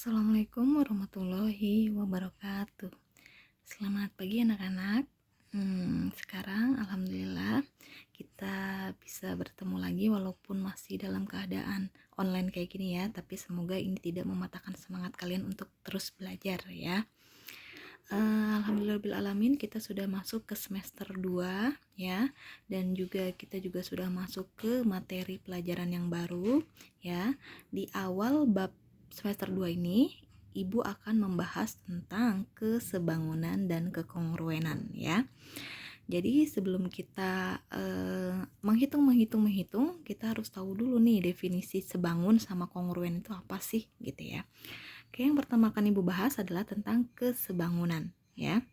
Assalamualaikum warahmatullahi wabarakatuh. Selamat pagi anak-anak. Sekarang alhamdulillah kita bisa bertemu lagi walaupun masih dalam keadaan online kayak gini ya. Tapi semoga ini tidak mematahkan semangat kalian untuk terus belajar ya. Alhamdulillahirrahmanirrahim, kita sudah masuk ke semester 2 ya. Dan juga kita juga sudah masuk ke materi pelajaran yang baru ya. Di awal bab semester 2 ini Ibu akan membahas tentang kesebangunan dan kekongruenan ya. Jadi sebelum kita menghitung, kita harus tahu dulu nih definisi sebangun sama kongruen itu apa sih gitu ya. Oke, yang pertama akan Ibu bahas adalah tentang kesebangunan ya.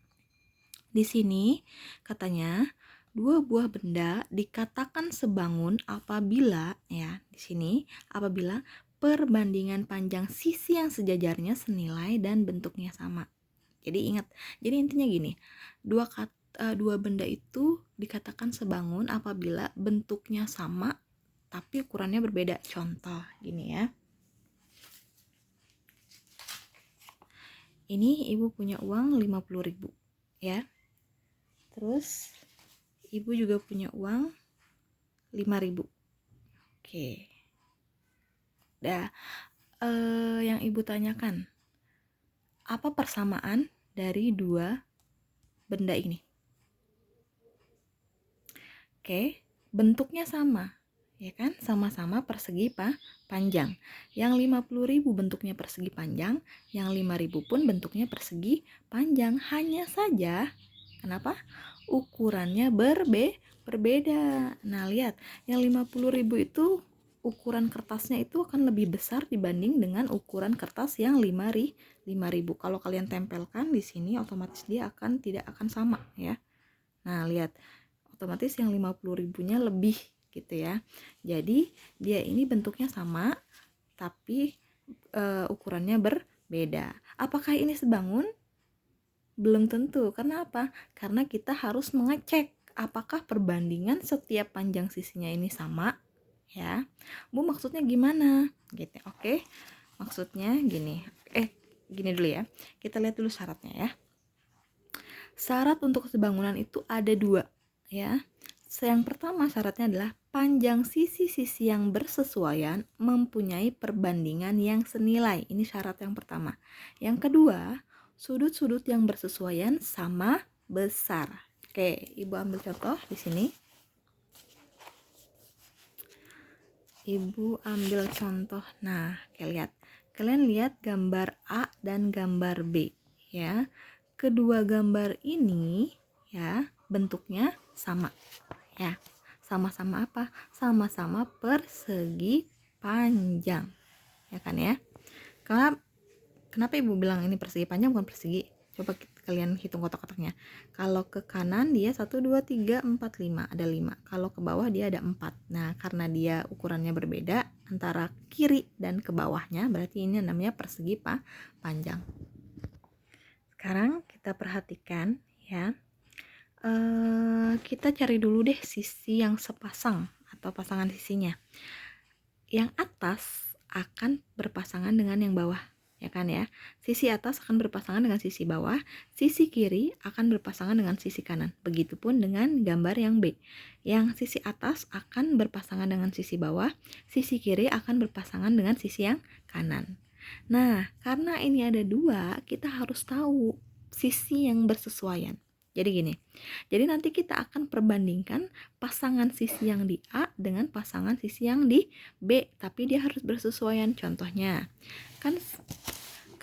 Di sini katanya dua buah benda dikatakan sebangun apabila ya, di sini apabila perbandingan panjang sisi yang sejajarnya senilai dan bentuknya sama. Jadi ingat, jadi intinya gini, dua benda itu dikatakan sebangun apabila bentuknya sama tapi ukurannya berbeda. Contoh gini ya. Ini Ibu punya uang 50.000 ya. Terus Ibu juga punya uang 5.000. Oke. Yang Ibu tanyakan, apa persamaan dari dua benda ini? Oke, bentuknya sama, ya kan? Sama-sama persegi panjang. Yang 50.000 bentuknya persegi panjang, yang 5.000 pun bentuknya persegi panjang. Hanya saja, kenapa? Ukurannya berbeda. Nah, lihat, yang 50.000 itu ukuran kertasnya itu akan lebih besar dibanding dengan ukuran kertas yang 5.000. Kalau kalian tempelkan di sini otomatis dia tidak akan sama ya. Nah, lihat, otomatis yang 50.000-nya lebih gitu ya. Jadi dia ini bentuknya sama tapi ukurannya berbeda. Apakah ini sebangun? Belum tentu. Karena apa? Karena kita harus mengecek apakah perbandingan setiap panjang sisinya ini sama ya. Bu, maksudnya gimana? Gitu. Oke. Maksudnya gini. Gini dulu ya. Kita lihat dulu syaratnya ya. Syarat untuk kesebangunan itu ada 2 ya. Yang pertama syaratnya adalah panjang sisi-sisi yang bersesuaian mempunyai perbandingan yang senilai. Ini syarat yang pertama. Yang kedua, sudut-sudut yang bersesuaian sama besar. Oke, Ibu ambil contoh di sini. Ibu ambil contoh. Nah, kalian lihat gambar A dan gambar B ya. Kedua gambar ini ya bentuknya sama ya. Sama-sama apa? Sama-sama persegi panjang. Ya kan ya? Kenapa Ibu bilang ini persegi panjang bukan persegi? Coba kalian hitung kotak-kotaknya. Kalau ke kanan dia 1, 2, 3, 4, 5. Ada 5. Kalau ke bawah dia ada 4. Nah, karena dia ukurannya berbeda antara kiri dan ke bawahnya, berarti ini namanya persegi panjang. Sekarang kita perhatikan ya. Kita cari dulu deh sisi yang sepasang atau pasangan sisinya. Yang atas akan berpasangan dengan yang bawah. Ya kan ya, sisi atas akan berpasangan dengan sisi bawah, sisi kiri akan berpasangan dengan sisi kanan. Begitupun dengan gambar yang B. Yang sisi atas akan berpasangan dengan sisi bawah, sisi kiri akan berpasangan dengan sisi yang kanan. Nah, karena ini ada 2, kita harus tahu sisi yang bersesuaian. Jadi gini, jadi nanti kita akan perbandingkan pasangan sisi yang di A dengan pasangan sisi yang di B, tapi dia harus bersesuaian. Contohnya, kan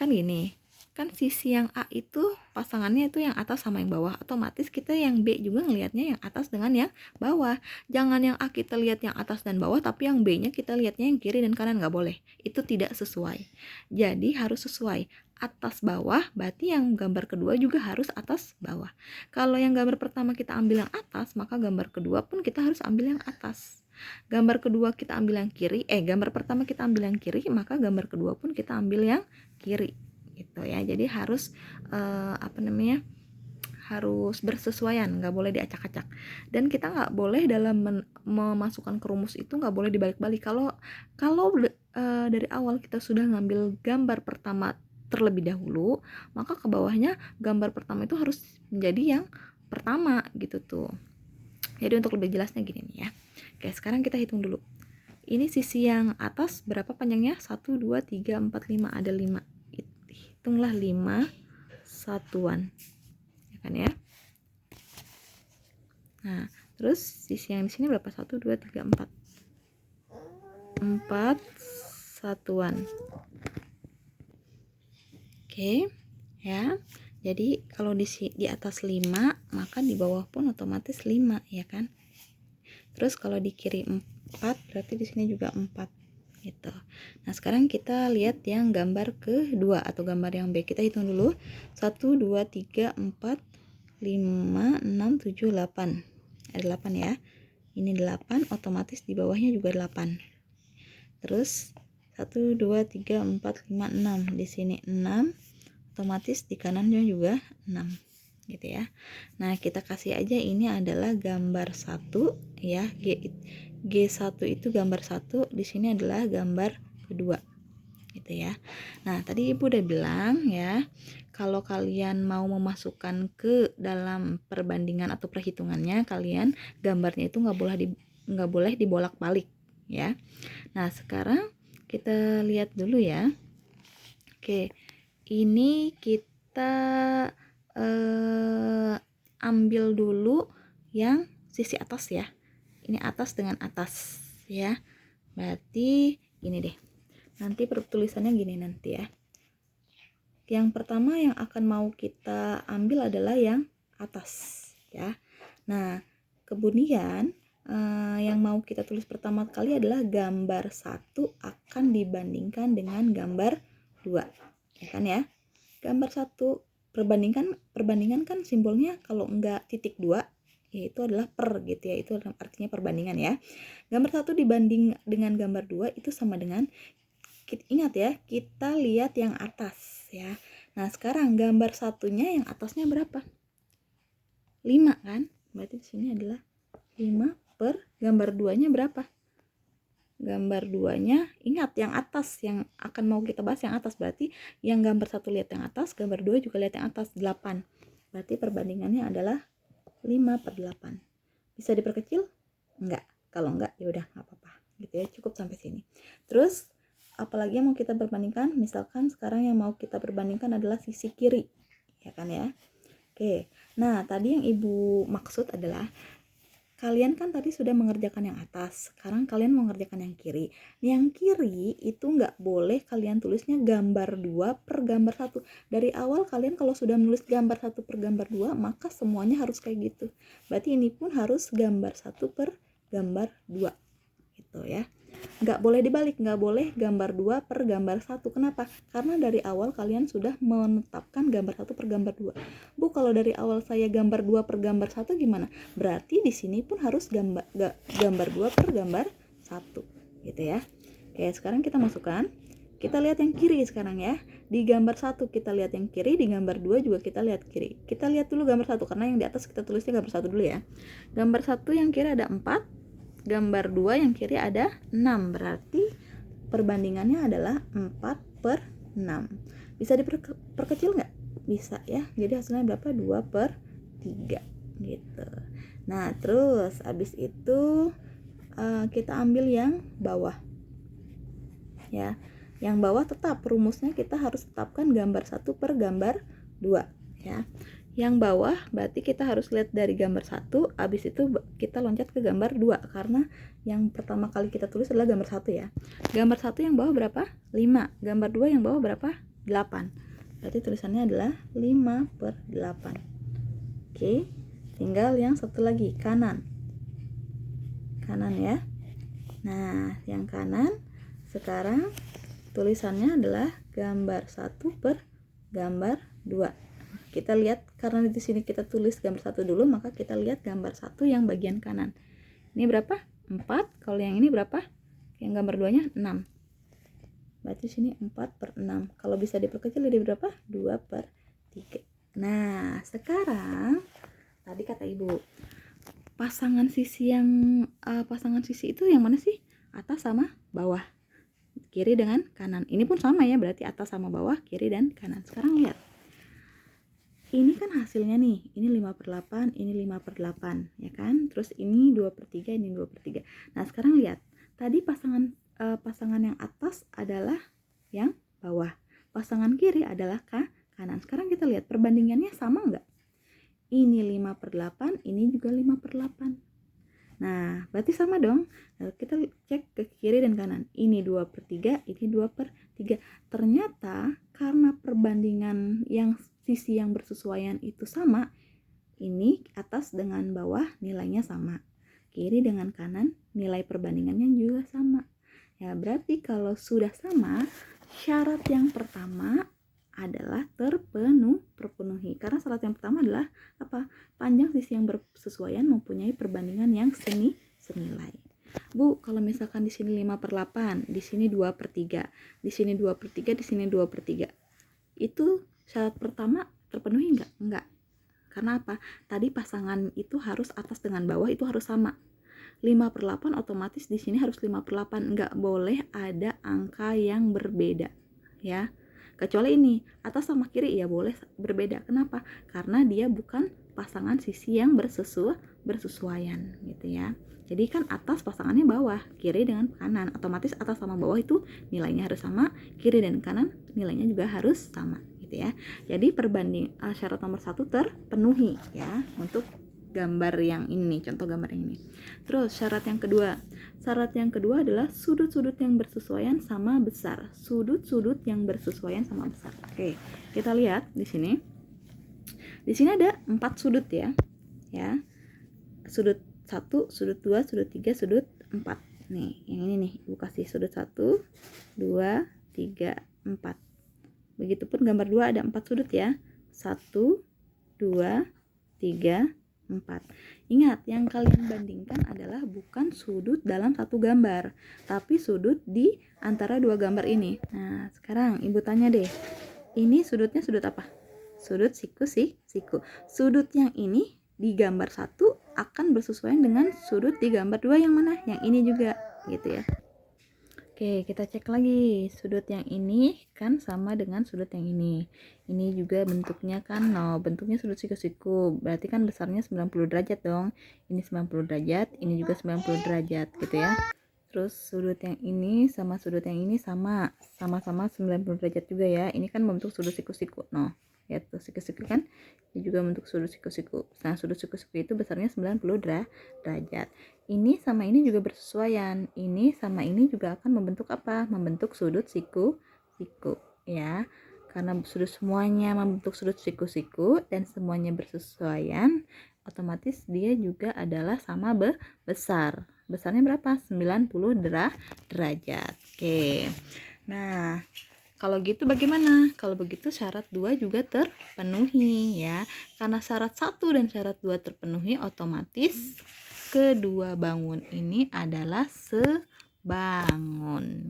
gini, kan sisi yang A itu pasangannya itu yang atas sama yang bawah, otomatis kita yang B juga ngelihatnya yang atas dengan yang bawah. Jangan yang A kita lihat yang atas dan bawah, tapi yang B nya kita lihatnya yang kiri dan kanan, nggak boleh, itu tidak sesuai. Jadi harus sesuai, atas bawah, berarti yang gambar kedua juga harus atas bawah. Kalau yang gambar pertama kita ambil yang atas, maka gambar kedua pun kita harus ambil yang atas. Gambar kedua kita ambil yang kiri, gambar pertama kita ambil yang kiri, maka gambar kedua pun kita ambil yang kiri gitu ya. Jadi harus harus bersesuaian, nggak boleh diacak-acak. Dan kita nggak boleh dalam memasukkan ke rumus itu nggak boleh dibalik-balik. Kalau dari awal kita sudah ngambil gambar pertama terlebih dahulu, maka ke bawahnya gambar pertama itu harus menjadi yang pertama gitu tuh. Jadi untuk lebih jelasnya gini nih ya. Oke, sekarang kita hitung dulu. Ini sisi yang atas berapa panjangnya? 1, 2, 3, 4, 5. Ada 5. Hitunglah 5 satuan. Ya kan ya? Nah, terus sisi yang di sini berapa? 1, 2, 3, 4. 4 satuan. Oke, ya. Jadi kalau di atas 5, maka di bawah pun otomatis 5, ya kan? Terus kalau di kiri 4, berarti di sini juga 4 gitu. Nah, sekarang kita lihat yang gambar kedua atau gambar yang B. Kita hitung dulu. 1, 2, 3, 4, 5, 6, 7, 8. Ada 8 ya. Ini 8, otomatis di bawahnya juga 8. Terus 1, 2, 3, 4, 5, 6. Di sini 6, otomatis di kanannya juga 6 gitu ya. Nah, kita kasih aja ini adalah gambar 1 ya. G1 itu gambar 1, di sini adalah gambar kedua gitu ya. Nah, tadi Ibu udah bilang ya, kalau kalian mau memasukkan ke dalam perbandingan atau perhitungannya, kalian gambarnya itu nggak boleh dibolak-balik ya. Nah, sekarang kita lihat dulu ya. Oke, ini kita ambil dulu yang sisi atas ya. Ini atas dengan atas ya. Berarti gini deh. Nanti tulisannya gini nanti ya. Yang pertama yang akan mau kita ambil adalah yang atas ya. Nah, kemudian yang mau kita tulis pertama kali adalah gambar 1 akan dibandingkan dengan gambar 2. Ya kan ya? Gambar 1 perbandingan kan simbolnya kalau enggak titik 2 yaitu adalah per gitu ya. Itu artinya perbandingan ya. Gambar 1 dibanding dengan gambar 2 itu sama dengan, ingat ya, kita lihat yang atas ya. Nah, sekarang gambar satunya yang atasnya berapa? 5 kan? Berarti di sini adalah 5 per gambar 2-nya berapa? Gambar 2-nya, ingat yang atas, yang akan mau kita bahas yang atas, berarti yang gambar 1 lihat yang atas, gambar 2 juga lihat yang atas, 8. Berarti perbandingannya adalah 5 per 8. Bisa diperkecil? Enggak. Kalau enggak, ya udah enggak apa-apa. Gitu ya, cukup sampai sini. Terus apalagi yang mau kita perbandingkan? Misalkan sekarang yang mau kita perbandingkan adalah sisi kiri. Ya kan ya? Oke. Nah, tadi yang Ibu maksud adalah kalian kan tadi sudah mengerjakan yang atas, sekarang kalian mengerjakan yang kiri. Yang kiri itu nggak boleh kalian tulisnya gambar 2 per gambar 1. Dari awal kalian kalau sudah menulis gambar 1 per gambar 2, maka semuanya harus kayak gitu. Berarti ini pun harus gambar 1 per gambar 2. Gitu ya. Nggak boleh dibalik, nggak boleh gambar 2 per gambar 1. Kenapa? Karena dari awal kalian sudah menetapkan gambar 1 per gambar 2. Bu, kalau dari awal saya gambar 2 per gambar 1 gimana? Berarti di sini pun harus gambar 2 per gambar 1 gitu ya. Oke, sekarang kita masukkan. Kita lihat yang kiri sekarang ya. Di gambar 1 kita lihat yang kiri, di gambar 2 juga kita lihat kiri. Kita lihat dulu gambar 1 karena yang di atas kita tulisnya gambar 1 dulu ya. Gambar 1 yang kiri ada 4, gambar 2 yang kiri ada 6. Berarti perbandingannya adalah 4 per 6. Bisa diperkecil nggak? Bisa ya. Jadi hasilnya berapa? 2 per 3 gitu. Nah, terus habis itu kita ambil yang bawah ya. Yang bawah tetap rumusnya kita harus tetapkan gambar 1 per gambar 2 ya. Yang bawah berarti kita harus lihat dari gambar 1, habis itu kita loncat ke gambar 2 karena yang pertama kali kita tulis adalah gambar 1 ya. Gambar 1 yang bawah berapa? 5. Gambar 2 yang bawah berapa? 8. Berarti tulisannya adalah 5 per 8. Oke, tinggal yang satu lagi, kanan. Kanan ya. Nah, yang kanan sekarang tulisannya adalah gambar 1 per gambar 2. Kita lihat karena di sini kita tulis gambar 1 dulu, maka kita lihat gambar 1 yang bagian kanan. Ini berapa? 4. Kalau yang ini berapa? Yang gambar 2-nya 6. Berarti sini 4 per 6. Kalau bisa diperkecil jadi berapa? 2 per 3. Nah, sekarang tadi kata Ibu, pasangan sisi itu yang mana sih? Atas sama bawah. kiri dengan kanan. Ini pun sama ya, berarti atas sama bawah, kiri dan kanan. Sekarang lihat. Ini kan hasilnya nih, ini 5/8, ini 5/8, ya kan? Terus ini 2/3, ini 2/3. Nah, sekarang lihat. Tadi pasangan yang atas adalah yang bawah. Pasangan kiri adalah kanan. Sekarang kita lihat perbandingannya sama nggak? Ini 5/8, ini juga 5/8. Nah, berarti sama dong. Lalu kita cek ke kiri dan kanan. Ini 2/3, ini 2/3. Ternyata karena perbandingan yang sisi yang bersesuaian itu sama, ini atas dengan bawah nilainya sama. Kiri dengan kanan nilai perbandingannya juga sama. Ya, berarti kalau sudah sama, syarat yang pertama adalah terpenuhi. Karena syarat yang pertama adalah apa? Panjang sisi yang bersesuaian mempunyai perbandingan yang senilai. Bu, kalau misalkan di sini 5/8, di sini 2/3, di sini 2/3, di sini 2/3. Itu syarat pertama terpenuhi enggak? Enggak. Karena apa? Tadi pasangan itu harus atas dengan bawah itu harus sama. 5/8 otomatis di sini harus 5/8. Enggak boleh ada angka yang berbeda, ya. Kecuali ini, atas sama kiri ya boleh berbeda. Kenapa? Karena dia bukan pasangan sisi yang bersesuaian gitu ya. Jadi kan atas pasangannya bawah, kiri dengan kanan. Otomatis atas sama bawah itu nilainya harus sama, kiri dan kanan nilainya juga harus sama gitu ya. Jadi syarat nomor 1 terpenuhi ya untuk gambar yang ini, contoh gambar yang ini. Terus syarat yang kedua. Syarat yang kedua adalah sudut-sudut yang bersesuaian sama besar. Sudut-sudut yang bersesuaian sama besar. Oke, kita lihat di sini. Di sini ada 4 sudut ya. Ya. Sudut 1, sudut 2, sudut 3, sudut 4. Nih, yang ini nih, Ibu kasih sudut 1, 2, 3, 4. Begitupun gambar 2 ada 4 sudut ya. 1, 2, 3, 4. Ingat, yang kalian bandingkan adalah bukan sudut dalam satu gambar, tapi sudut di antara dua gambar ini. Nah, sekarang Ibu tanya deh, ini sudutnya sudut apa? Sudut siku. Sudut yang ini di gambar 1 akan bersesuaian dengan sudut di gambar 2 yang mana? Yang ini juga, gitu ya. Oke, kita cek lagi. Sudut yang ini kan sama dengan sudut yang ini. Ini juga bentuknya kan, bentuknya sudut siku-siku. Berarti kan besarnya 90 derajat dong. Ini 90 derajat, ini juga 90 derajat gitu ya. Terus sudut yang ini sama sudut yang ini sama-sama 90 derajat juga ya. Ini kan membentuk sudut siku-siku. Ya tuh siku-siku kan. Ini juga bentuk sudut siku-siku. Nah, sudut siku-siku itu besarnya 90 derajat. Ini sama ini juga bersesuaian. Ini sama ini juga akan membentuk apa? Membentuk sudut siku-siku ya. Karena semuanya membentuk sudut siku-siku dan semuanya bersesuaian, otomatis dia juga adalah sama besar. Besarnya berapa? 90 derajat. Oke. Nah, kalau gitu bagaimana? Kalau begitu syarat 2 juga terpenuhi ya. Karena syarat 1 dan syarat 2 terpenuhi, otomatis kedua bangun ini adalah sebangun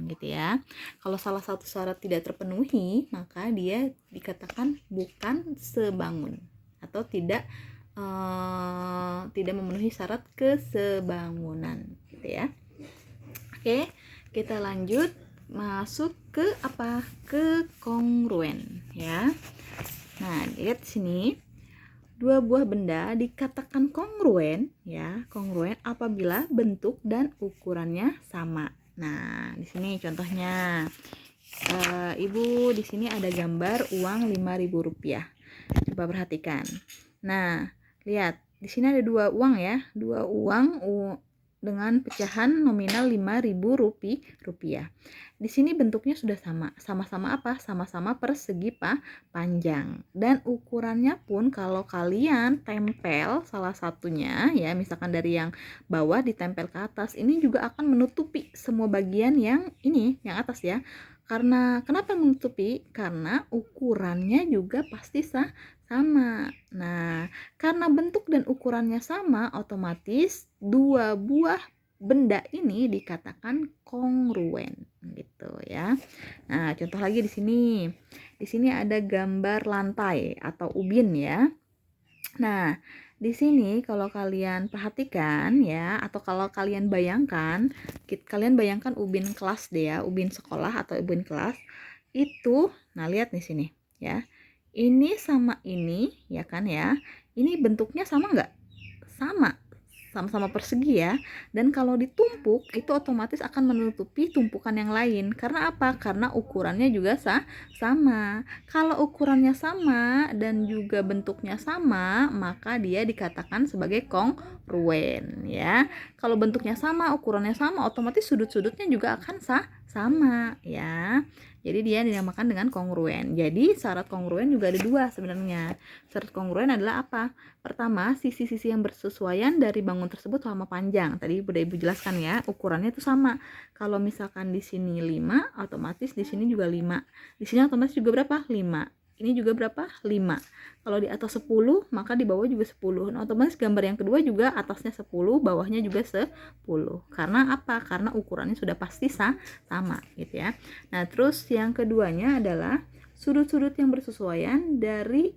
gitu ya. Kalau salah satu syarat tidak terpenuhi, maka dia dikatakan bukan sebangun atau tidak memenuhi syarat kesebangunan gitu ya. Oke, kita lanjut masuk ke apa? Ke kongruen ya. Nah, lihat sini. Dua buah benda dikatakan kongruen ya, kongruen apabila bentuk dan ukurannya sama. Nah, di sini contohnya. Ibu di sini ada gambar uang Rp5.000. Coba perhatikan. Nah, lihat, di sini ada dua uang ya, dua uang dengan pecahan nominal Rp5.000. Di sini bentuknya sudah sama-sama apa? Sama-sama persegi panjang. Dan ukurannya pun kalau kalian tempel salah satunya ya, misalkan dari yang bawah ditempel ke atas, ini juga akan menutupi semua bagian yang ini, yang atas ya. Karena kenapa menutupi? Karena ukurannya juga pasti sama. Nah, karena bentuk dan ukurannya sama, otomatis dua buah benda ini dikatakan kongruen gitu ya. Nah, contoh lagi di sini. Di sini ada gambar lantai atau ubin ya. Nah, Di sini kalau kalian perhatikan ya, atau kalau kalian bayangkan, kalian bayangkan ubin kelas deh ya, ubin sekolah atau ubin kelas itu. Nah, lihat di sini ya. Ini sama ini ya kan ya. Ini bentuknya sama nggak? Sama-sama persegi ya. Dan kalau ditumpuk itu otomatis akan menutupi tumpukan yang lain. Karena apa? Karena ukurannya juga sama. Kalau ukurannya sama dan juga bentuknya sama, maka dia dikatakan sebagai kongruen ya. Kalau bentuknya sama, ukurannya sama, otomatis sudut-sudutnya juga akan sama ya. Jadi dia dinamakan dengan kongruen. Jadi syarat kongruen juga ada dua sebenarnya. Syarat kongruen adalah apa? Pertama, sisi-sisi yang bersesuaian dari bangun tersebut sama panjang. Tadi udah Ibu jelaskan ya, ukurannya itu sama. Kalau misalkan di sini 5, otomatis di sini juga 5. Di sini otomatis juga berapa? 5. Ini juga berapa? 5. Kalau di atas 10, maka di bawah juga 10. Nah, otomatis gambar yang kedua juga atasnya 10, bawahnya juga 10. Karena apa? Karena ukurannya sudah pasti sama gitu ya. Nah, terus yang keduanya adalah sudut-sudut yang bersesuaian dari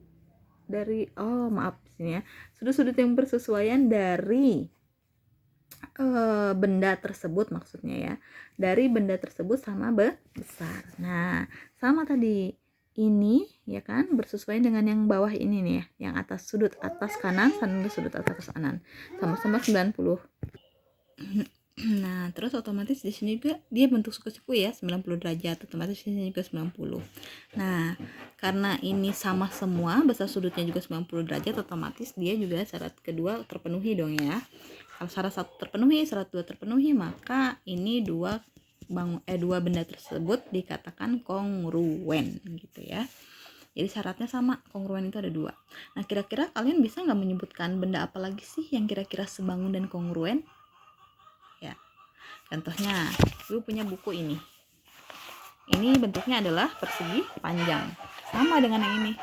sini ya. Sudut-sudut yang bersesuaian dari benda tersebut maksudnya ya. Dari benda tersebut sama besar. Nah, sama tadi. Ini ya kan bersesuaian dengan yang bawah ini nih ya, yang atas sudut atas kanan sama sudut atas kanan. Sama-sama 90. Nah, terus otomatis di sini juga dia bentuk siku-siku ya, 90 derajat, otomatis di sini juga 90. Nah, karena ini sama semua, besar sudutnya juga 90 derajat, otomatis dia juga syarat kedua terpenuhi dong ya. Kalau syarat 1 terpenuhi, syarat 2 terpenuhi, maka ini dua benda tersebut dikatakan kongruen gitu ya. Jadi syaratnya sama, kongruen itu ada 2. Nah, kira-kira kalian bisa nggak menyebutkan benda apa lagi sih yang kira-kira sebangun dan kongruen? Ya, contohnya, Ibu punya buku ini. Ini bentuknya adalah persegi panjang, sama dengan yang ini.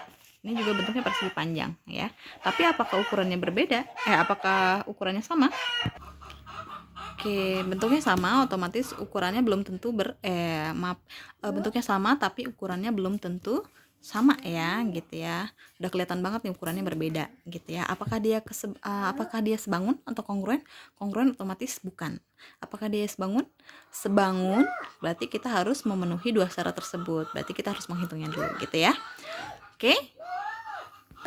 Ini juga bentuknya persegi panjang ya. Tapi apakah ukurannya berbeda? Apakah ukurannya sama? Oke, bentuknya sama, otomatis ukurannya belum tentu bentuknya sama tapi ukurannya belum tentu sama ya, gitu ya. Udah kelihatan banget nih ukurannya berbeda, gitu ya. Apakah dia sebangun atau kongruen? Kongruen otomatis bukan. Apakah dia sebangun? Sebangun, berarti kita harus memenuhi dua syarat tersebut. Berarti kita harus menghitungnya dulu, gitu ya. Oke,